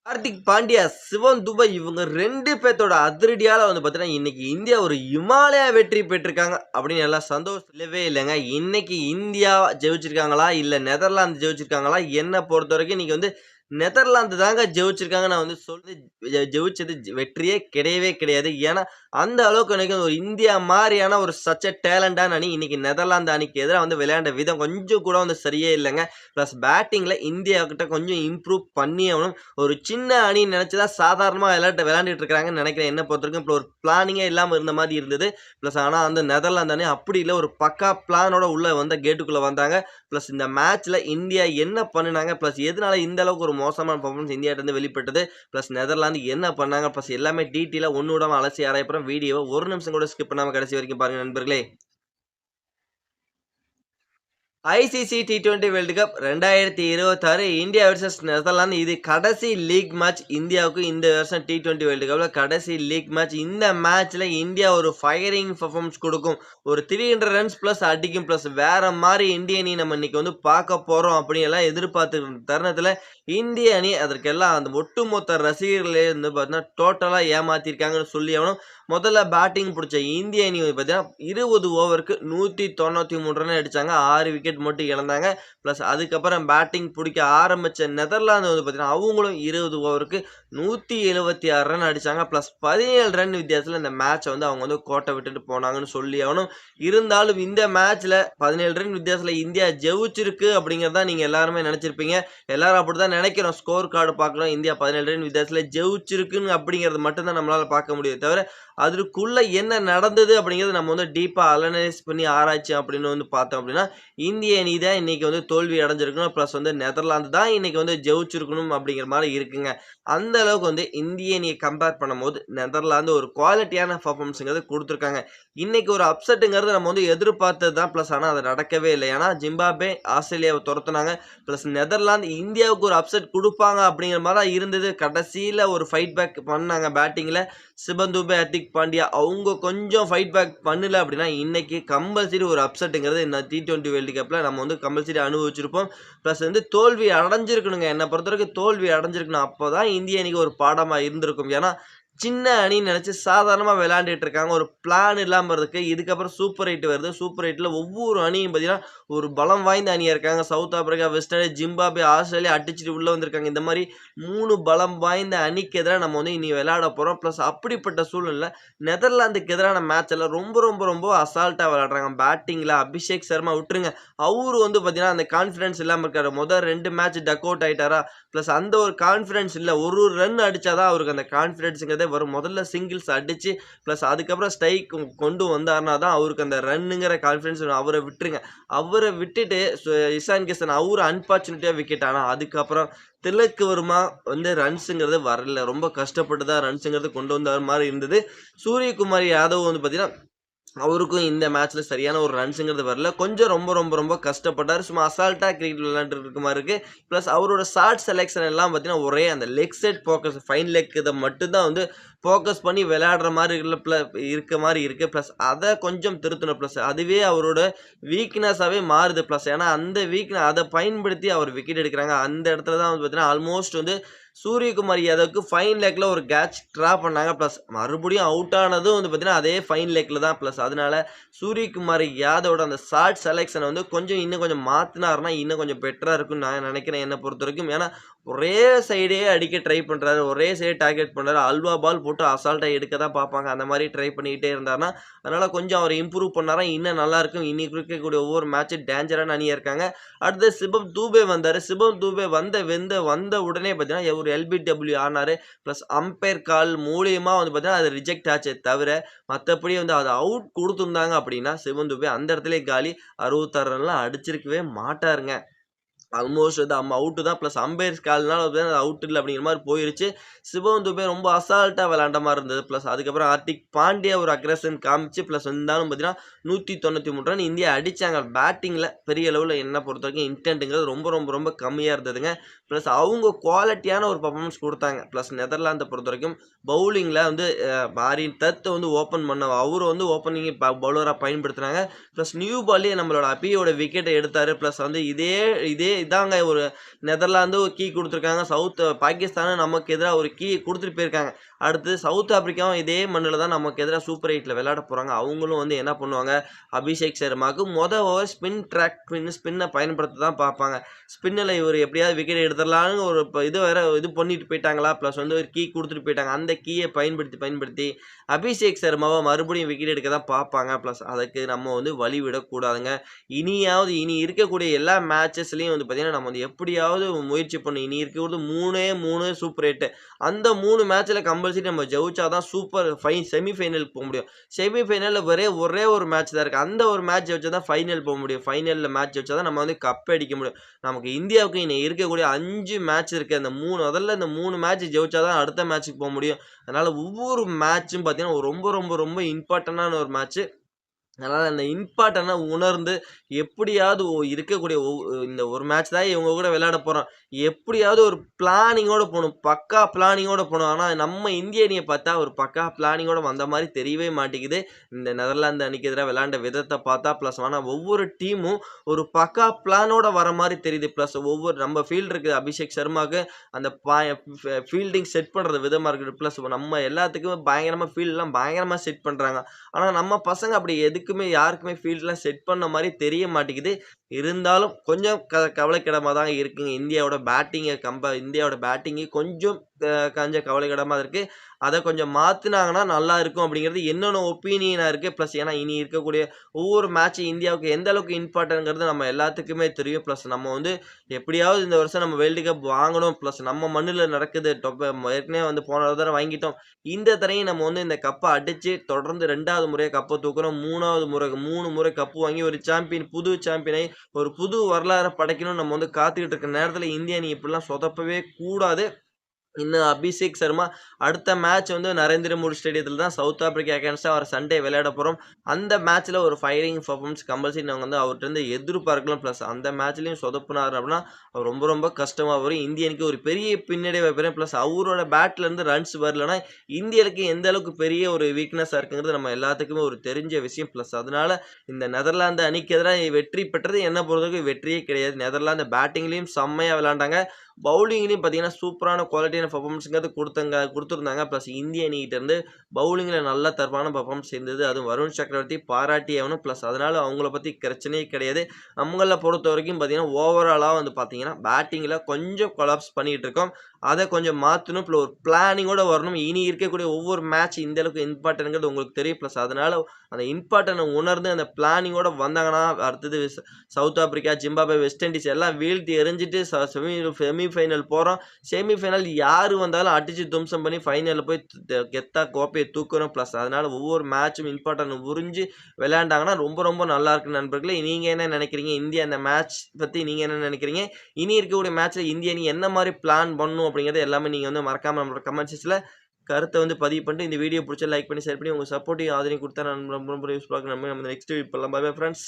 ஹார்திக் பாண்டியா, சிவம் துபை இவங்க 2 பேத்தோட அதிரடியால பார்த்தீங்கன்னா, இன்னைக்கு இந்தியா ஒரு இமாலயா வெற்றி பெற்றிருக்காங்க அப்படின்னு எல்லாம் சந்தோஷம் இல்லவே இல்லங்க. இன்னைக்கு இந்தியா ஜெயிச்சிருக்காங்களா? இல்ல நெதர்லாந்து ஜெயிச்சிருக்காங்களா? என்ன பொறுத்தவரைக்கும் இன்னைக்கு நெதர்லாந்து தாங்க ஜெயிச்சிருக்காங்க. நான் சொல்றது ஜெயிச்சது வெற்றியே கிடையவே கிடையாது. ஏன்னா, அந்த அளவுக்கு எனக்கு ஒரு இந்தியா மாரியான ஒரு சச் எ டேலண்டான அணி இன்னைக்கு நெதர்லாந்து அணிக்கு எதிரா விளையாண்ட விதம் கொஞ்சம் கூட சரியே இல்லங்க. பிளஸ் பேட்டிங்ல இந்தியா கிட்ட கொஞ்சம் இம்ப்ரூவ் பண்ணியே ஆகணும். ஒரு சின்ன அணின்னு நெனச்சு தான் சாதாரணமா விளையாண்டுட்டு இருக்காங்கன்னு நெனைக்கிறேன். என்ன பொறுத்தவரைக்கும் இப்போ ஒரு பிளானிங்கே இல்லாம இருந்த மாரி இருந்தது. பிளஸ் ஆனா அந்த நெதர்லாந்து அணி அப்படி இல்ல. ஒரு பக்கா பிளானோட உள்ள கேட்டுக்குள்ள வந்தாங்க. பிளஸ் இந்த மேட்ச்ல இந்தியா என்ன பண்ணுனாங்க? பிளஸ் எதனால இந்த அளவுக்கு ஒரு மோசமான பெர்ஃபார்மன்ஸ் இந்தியாட்டருந்து வெளிப்பட்டது? பிளஸ் நெதர்லாந்து என்ன பண்ணாங்க? பிளஸ் எல்லாமே டீட்டெயிலா ஒண்ணு விடாம அலசி ஆராயப்போறோம். வீடியோவ ஒரு நிமிஷம் கூட ஸ்கிப் பண்ணாம கடைசி வரைக்கும் பாருங்க நண்பர்களே. ICC T20 world cup 2026 India versus Netherlands இது கடைசி லீக் மேட்ச் இந்தியாவுக்கு இந்த வருஷம் டி20 வேர்ல்டு கப்ல கடைசி லீக் மேட்ச். இந்த மேட்ச்ல இந்தியா ஒரு ஃபயரிங் பெர்ஃபார்மன்ஸ் கொடுக்கும். ஒரு 300 ரன்ஸ் பிளஸ் அடிக்கும். பிளஸ் வேற மாதிரி இந்திய அணி நம்ம இன்னைக்கு பார்க்க போறோம் அப்படின்னு எல்லாம் எதிர்பார்த்து தருணத்துல இந்திய அணி அதற்கெல்லாம் அந்த ஒட்டுமொத்த ரசிகர்களே பார்த்தீங்கன்னா டோட்டலா ஏமாத்திருக்காங்கன்னு சொல்லி ஆகணும். முதல்ல பேட்டிங் பிடிச்ச இந்திய அணி பார்த்தீங்கன்னா 20 ஓவருக்கு 193 ரன் அடிச்சாங்க. 6 விக்கெட் மட்டும் இழந்தாங்க. பிளஸ் அதுக்கப்புறம் பேட்டிங் பிடிக்க ஆரம்பிச்ச நெதர்லாந்து பார்த்தீங்கன்னா அவங்களும் 20 ஓவருக்கு 176 ரன் அடிச்சாங்க. பிளஸ் 17 ரன் வித்தியாசத்துல இந்த மேட்சை அவங்க கோட்டை விட்டுட்டு போனாங்கன்னு சொல்லி ஆகணும். இருந்தாலும் இந்த மேட்ச்ல 17 ரன் வித்தியாசத்துல இந்தியா ஜெயிச்சிருக்கு அப்படிங்கறத நீங்க எல்லாருமே நினைச்சிருப்பீங்க. எல்லாரும் அப்படிதான் நினைக்கிறோம். ஸ்கோர் கார்டு பார்க்கணும். இந்தியா 17 ரன் வித்தியாசத்துல ஜெயிச்சிருக்குன்னு அப்படிங்கறது மட்டும் தான் நம்மளால பார்க்க முடியும் தவிர அதற்குள்ள என்ன நடந்தது அப்படிங்கிறது நம்ம டீப்பா அனலைஸ் பண்ணி ஆராய்ச்சி அப்படின்னு பார்த்தோம் அப்படின்னா இந்திய அணி தான் இன்னைக்கு தோல்வி அடைஞ்சிருக்கணும். பிளஸ் நெதர்லாந்து தான் இன்னைக்கு ஜெயிச்சிருக்கணும் அப்படிங்கிற மாதிரி இருக்குங்க. அந்த அளவுக்கு இந்திய அணியை கம்பேர் பண்ணும்போது நெதர்லாந்து ஒரு குவாலிட்டியான பர்ஃபார்மன்ஸ்ங்கிறது கொடுத்துருக்காங்க. இன்னைக்கு ஒரு அப்செட்டுங்கிறது நம்ம எதிர்பார்த்தது தான். பிளஸ் ஆனால் அது நடக்கவே இல்லை. ஏன்னா ஜிம்பாப்வே ஆஸ்திரேலியாவை துரத்துனாங்க. பிளஸ் நெதர்லாந்து இந்தியாவுக்கு ஒரு அப்செட் கொடுப்பாங்க அப்படிங்கிற மாதிரி தான் இருந்தது. கடைசியில் ஒரு ஃபைட் பேக் பண்ணாங்க பேட்டிங்கில். சிவம் துபே, ஹார்திக் பாண்டியா அவங்க கொஞ்சம் ஃபைட் பேக் பண்ணல அப்படின்னா இன்னைக்கு கம்பல்சரி ஒரு அப்செட்டுங்கிறது இந்த டி20 வேர்ல்டு கப்பில் நம்ம கம்பல்சரி அனுபவிச்சிருப்போம். ப்ளஸ் தோல்வி அடைஞ்சிருக்கணுங்க. என்னை பொறுத்தவரைக்கும் தோல்வி அடைஞ்சிருக்கணும். அப்போ தான் இந்திய அணிக்கு ஒரு பாடமாக இருந்திருக்கும். ஏன்னா சின்ன அணின்னு நினைச்சு சாதாரணமா விளையாண்டுட்டு இருக்காங்க. ஒரு பிளான் இல்லாம இருக்கு. இதுக்கப்புறம் சூப்பர் 8 வருது. சூப்பர் 8ல ஒவ்வொரு அணியும் பார்த்தீங்கன்னா, ஒரு பலம் வாய்ந்த அணியா இருக்காங்க. South Africa, west Indies, Zimbabwe, Australia அடிச்சுட்டு உள்ள வந்திருக்காங்க. இந்த மாரி 3 பலம் வாய்ந்த அணிக்கு எதிரா நம்ம இனி விளையாட போறோம். பிளஸ் அப்படிப்பட்ட சூழ்நிலையில நெதர்லாந்துக்கு எதிரான மேட்ச் எல்லாம் ரொம்ப ரொம்ப ரொம்ப அசால்ட்டா விளையாடுறாங்க. பேட்டிங்ல அபிஷேக் சர்மா விட்டுருங்க. அவரு பார்த்தீங்கன்னா, அந்த கான்ஃபிடன்ஸ் இல்லாம இருக்காரு. முதல் 2 மேட்ச் டக் அவுட் ஆயிட்டாரா, பிளஸ் அந்த ஒரு கான்ஃபிடன்ஸ் இல்ல. ஒரு ரன் அடிச்சாதான் அவருக்கு அந்த கான்ஃபிடன்ஸ்ங்கிறதே வரும். முதல்ல சிங்கிள்ஸ் அடிச்சு பிளஸ் அதுக்கப்புறம் ஸ்ட்ரைக் கொண்டு வந்தாருனா தான் அவருக்கு அந்த ரன்னுங்கிற கான்ஃபிடன்ஸ். அவரை விட்டுருங்க. அவரை விட்டுட்டு இஷான் கிஷன் அவரு அன்பார்ச்சுனேட்டா விக்கெட். ஆனா அதுக்கப்புறம் திலக் வர்மா ரன்ஸுங்கிறது வரல. ரொம்ப கஷ்டப்பட்டு தான் ரன்ஸுங்கிறது கொண்டு வந்த மாதிரி இருந்தது. சூரியகுமார் யாதவ் பார்த்தீங்கன்னா அவருக்கும் இந்த மேட்ச்ல சரியான ஒரு ரன்ஸுங்கிறது வரல. கொஞ்சம் ரொம்ப ரொம்ப ரொம்ப கஷ்டப்பட்டாரு. சும்மா அசால்ட்டா கிரிக்கெட் விளையாண்டுட்டு இருக்க மாதிரி இருக்கு. பிளஸ் அவரோட ஷார்ட் செலக்ஷன் எல்லாம் பார்த்தீங்கன்னா ஒரே அந்த leg side focus fine leg இதை மட்டும் தான் ஃபோக்கஸ் பண்ணி விளையாடுற மாதிரி இருக்க மாதிரி இருக்கு. பிளஸ் அதை கொஞ்சம் திருத்தணும். பிளஸ் அதுவே அவரோட வீக்னஸாவே மாறுது. பிளஸ் ஏன்னா அந்த அதை பயன்படுத்தி அவர் விக்கெட் எடுக்கிறாங்க. அந்த இடத்துல தான் பார்த்தீங்கன்னா ஆல்மோஸ்ட் சூரியகுமார் யாதவுக்கு ஃபைன் லெக்ல ஒரு கேட்ச் ட்ரா பண்ணாங்க. பிளஸ் மறுபடியும் அவுட் ஆனதும் பார்த்தீங்கன்னா அதே ஃபைன் லெக்ல தான். பிளஸ் அதனால சூரியகுமார் யாதவோட அந்த ஷார்ட் செலக்ஷனை கொஞ்சம் இன்னும் கொஞ்சம் மாத்தினாருன்னா இன்னும் கொஞ்சம் பெட்டரா இருக்கும்னு நான் நினைக்கிறேன். என்னை பொறுத்த வரைக்கும். ஏன்னா ஒரே சைடே அடிக்க ட்ரை பண்றாரு. ஒரே சைடு டார்கெட் பண்றாரு. அல்வா பால் போட்டு அசால்ட்டா எடுக்க தான் பார்ப்பாங்க. அந்த மாதிரி ட்ரை பண்ணிக்கிட்டே இருந்தாருன்னா அதனால கொஞ்சம் அவர் இம்ப்ரூவ் பண்ணாரா இன்னும் நல்லா இருக்கும். இன்னைக்கு இருக்கக்கூடிய ஒவ்வொரு மேட்சும் டேஞ்சரான அணியா இருக்காங்க. அடுத்து சிவம் தூபே வந்தாரு. சிவம் தூபே வந்த உடனே பார்த்தீங்கன்னா ஒரு எல்பிடபிள்யூ ஆனாரு. பிளஸ் அம்பையர் கால் மூலியமா பார்த்தீங்கன்னா அது ரிஜெக்ட் ஆச்சே தவிர மற்றபடி அது அவுட் கொடுத்துருந்தாங்க அப்படின்னா சிவம் தூபே அந்த இடத்துல காலி 66 ரன்லாம் அடிச்சிருக்கவே மாட்டாருங்க. ஆல்மோஸ்ட் அவுட்டு தான். பிளஸ் அம்பையர்ஸ் கால்னால அவுட் இல்லை அப்படிங்கிற மாதிரி போயிருச்சு. சிவம் துபே ரொம்ப அசால்ட்டா விளையாண்ட மாதிரி இருந்தது. பிளஸ் அதுக்கப்புறம் ஹார்திக் பாண்டியா ஒரு அக்ரஷன் காமிச்சு பிளஸ் இருந்தாலும் பார்த்தீங்கன்னா 193 ரன் இந்தியா அடிச்சாங்க. பேட்டிங்ல பெரிய அளவில் என்ன பொறுத்த வரைக்கும் இன்டென்ட்டுங்கிறது ரொம்ப ரொம்ப ரொம்ப கம்மியாக இருந்ததுங்க. பிளஸ் அவங்க குவாலிட்டியான ஒரு பர்ஃபார்மன்ஸ் கொடுத்தாங்க. பிளஸ் நெதர்லாந்தை பொறுத்த வரைக்கும் பவுலிங்ல மாரின் தத் ஓப்பன் பண்ண அவரு ஓப்பனிங் பவுலராக பயன்படுத்தினாங்க. பிளஸ் நியூ பால்லே நம்மளோட அபியோட விக்கெட்டை எடுத்தாரு. பிளஸ் இதே இதாங்க ஒரு நெதர்லாந்து ஒரு கீ குடுத்துருக்காங்க. பாகிஸ்தானும் நமக்கு எதிரா ஒரு கீ குடுத்துட்டு போயிருக்காங்க. அடுத்து சவுத் ஆப்பிரிக்காவும் இதே மண்ணுல தான் நமக்கு எதிரா சூப்பர் 8ல விளையாட போறாங்க. அவங்களும் வந்து என்ன பண்ணுவாங்க, அபிஷேக் சர்மாக்கு ஓவர் ஸ்பின்ன பயன்படுத்த தான் பார்ப்பாங்க. ஸ்பின்னுல இவரு எப்படியாவது விக்கெட் எடுத்துடலாம்னு ஒரு இது வேற இது பண்ணிட்டு போயிட்டாங்களா, பிளஸ் வந்து ஒரு கீ குடுத்துட்டு போயிட்டாங்க. அந்த கீய பயன்படுத்தி அபிஷேக் சர்மாவ மறுபடியும் விக்கெட் எடுக்க தான் பார்ப்பாங்க. பிளஸ் அதுக்கு நம்ம வந்து வழி விடக்கூடாதுங்க. இனி இருக்கக்கூடிய எல்லா மேட்சஸ்லயும் வந்து பார்த்தீங்கன்னா, நம்ம வந்து எப்படியாவது முயற்சி பண்ணணும். இனி இருக்கிறது 3 சூப்பர் 8 அந்த 3 மேட்ச்ல கம்பல்சரி நம்ம ஜெயிச்சா தான் செமி ஃபைனலுக்கு போ முடியும். செமி ஃபைனல்ல ஒரே ஒரு மேட்ச் தான் இருக்கு. அந்த ஒரு மேட்ச் ஜெயிச்சா தான் ஃபைனல் போ முடியும். ஃபைனல்ல மேட்ச் ஜெயிச்சா தான் நம்ம வந்து கப் அடிக்க முடியும். நமக்கு இந்தியாவுக்கு இனி இருக்கக்கூடிய 5 மேட்ச் இருக்கு. இந்த 3 மேட்ச் ஜெயிச்சா தான் அடுத்த மேட்ச்சுக்கு போ முடியும். அதனால ஒவ்வொரு மேட்ச்சும் பார்த்தீங்கன்னா, ரொம்ப இம்பார்ட்டன்டான ஒரு மேட்ச். அதனால அந்த இம்பார்ட்டன்ட்டா உணர்ந்து எப்படியாவது இருக்கக்கூடிய இந்த ஒரு மேட்ச் தான் இவங்க கூட விளையாட போறோம். எப்படியாவது ஒரு பிளானிங்கோட போணும். பக்கா பிளானிங்கோட போணும். ஆனா நம்ம இந்திய அணிய பார்த்தா ஒரு பக்கா பிளானிங்கோட வந்த மாரி தெரியவே மாட்டேங்குது. இந்த நெதர்லாந்து அணிக்கு எதிரா விளையாண்ட விதத்த பார்த்தா, பிளஸ் ஆனா ஒவ்வொரு டீமும் ஒரு பக்கா பிளானோட வர மாரி தெரியுது. பிளஸ் நம்ம ஃபீல்ட் இருக்கு அபிஷேக் சர்மாக்கு அந்த ஃபீல்டிங் செட் பண்றது விதமா இருக்கட்டும். பிளஸ் நம்ம எல்லாத்துக்குமே ஃபீல்ட்லாம் பயங்கரமா செட் பண்றாங்க. ஆனா நம்ம பசங்க அப்படி யாருக்குமே ஃபீல்ட்லாம் செட் பண்ண மாரி தெரிய மாட்டேங்குது. இருந்தாலும் கொஞ்சம் கவலைக்கிடமா தான் இருக்குங்க. இந்தியாவோட பேட்டிங் கொஞ்சம் கொஞ்சம் கவலைக்கிடமா இருக்கு. அத கொஞ்சம் மாத்துனாங்கன்னா நல்லா இருக்கும் அப்படிங்கிறது என்னோட ஒப்பீனியனா இருக்கு. பிளஸ் ஏன்னா இனி இருக்கக்கூடிய ஒவ்வொரு மேட்ச் இந்தியாவுக்கு எந்த அளவுக்கு இம்பார்ட்டன்ட்ங்கிறது நம்ம எல்லாத்துக்குமே தெரியும். பிளஸ் நம்ம வந்து எப்படியாவது இந்த வருஷம் நம்ம வேர்ல்டு கப் வாங்கணும். பிளஸ் நம்ம மண்ணுல நடக்குது. ஏற்கனவே வந்து போன தடவ வாங்கிட்டோம். இந்த தடவையும் நம்ம வந்து இந்த கப்ப அடிச்சு தொடர்ந்து 2வது முறையா கப்ப தூக்குறோம். 3 முறை கப்பு வாங்கி ஒரு புது சாம்பியனை ஒரு புது வரலாற படைக்கணும்னு நம்ம வந்து காத்துக்கிட்டு இருக்க நேரத்துல இந்திய அணி இப்படிலாம் சொதப்பவே கூடாது. இன்னும் அபிஷேக் சர்மா அடுத்த மேட்ச் வந்து நரேந்திர மோடி ஸ்டேடியத்தில தான் சவுத் ஆப்பிரிக்கா அகைன்ஸ்டா அவர் சண்டே விளையாட போறோம். அந்த மேட்ச்ல ஒரு ஃபயரிங் பெர்ஃபார்மன்ஸ் கம்பல்சரி நாங்க வந்து அவர்ட்டருந்து எதிர்பார்க்கலாம். பிளஸ் அந்த மேட்ச்லயும் சொதப்புனாரு அப்படின்னா, அவர் ரொம்ப கஷ்டமா வரும். இந்திய அணிக்கு ஒரு பெரிய பின்னடைவ பெறும். பிளஸ் அவரோட பேட்ல இருந்து ரன்ஸ் வரலன்னா, இந்தியருக்கு எந்த அளவுக்கு பெரிய ஒரு வீக்னஸா இருக்குங்கிறது நம்ம எல்லாத்துக்குமே ஒரு தெரிஞ்ச விஷயம். பிளஸ் அதனால இந்த நெதர்லாந்து அணிக்கு எதிரா வெற்றி பெற்றது என்ன பொறுத்தவரைக்கும் வெற்றியே கிடையாது. நெதர்லாந்து பேட்டிங்லயும் செம்மையா விளையாண்டாங்க. பவுலிங்லயும் பார்த்தீங்கன்னா, சூப்பரான குவாலிட்டியான பெர்ஃபார்மன்ஸ்ங்கிறது குடுத்திருந்தாங்க. பிளஸ் இந்திய அணிகிட்ட இருந்து பவுலிங்ல நல்ல தரமான பெர்ஃபார்மன்ஸ் இருந்தது. அதுவும் வருண் சக்கரவர்த்தி பாராட்டியே ஆகணும். பிளஸ் அதனால அவங்கள பத்தி பிரச்சனையே கிடையாது. நம்மள பொறுத்தவரைக்கும் பார்த்தீங்கன்னா, ஓவராலா வந்து பார்த்தீங்கன்னா, பேட்டிங்ல கொஞ்சம் கொலாப்ஸ் பண்ணிட்டு இருக்கோம். அத கொஞ்சம் மாத்தணும். ஒரு பிளானிங்கோட வரணும். இனி இருக்கக்கூடிய ஒவ்வொரு மேட்ச் இந்த அளவுக்கு இம்பார்ட்டன்ட்ங்கிறது உங்களுக்கு தெரியும். பிளஸ் அதனால அந்த இம்பார்ட்டன்ட்ட உணர்ந்து அந்த பிளானிங்கோட வந்தாங்கன்னா, அடுத்தது south Africa, Zimbabwe, west Indies எல்லாம் வீழ்த்தி எறிஞ்சிட்டு செமி ஃபைனல் போறோம். செமி ஃபைனல் யாரு வந்தாலும் அடிச்சு தும்சம் பண்ணி ஃபைனல்ல போய் கெத்தா கோப்பைய தூக்குறோம். பிளஸ் அதனால ஒவ்வொரு மேட்சும் இம்பார்ட்டன்ட் புரிஞ்சு விளையாண்டாங்கன்னா ரொம்ப நல்லா இருக்கும் நண்பர்களே. நீங்க என்ன நினைக்கிறீங்க? இந்தியா அந்த மேட்ச் பத்தி நீங்க என்ன நினைக்கிறீங்க? இனி இருக்கக்கூடிய மேட்ச்ல இந்திய அணி என்ன மாரி பிளான் பண்ணணும் அப்படிங்கிறது எல்லாமே நீங்க வந்து மறக்காம நம்மளோட கமெண்ட் செக்ஷன்ல கருத்த வந்து பதிவு பண்ணிட்டு இந்த வீடியோ பிடிச்சா லைக் பண்ணி ஷேர் பண்ணி உங்க சப்போர்ட்டையும் ஆதரவையும் குடுத்தா நான் ரொம்ப யூஸ்ஃபுல்லா இருக்கும். நம்ம நெக்ஸ்ட் வீடியோ பண்ணலாம். Bye bye friends.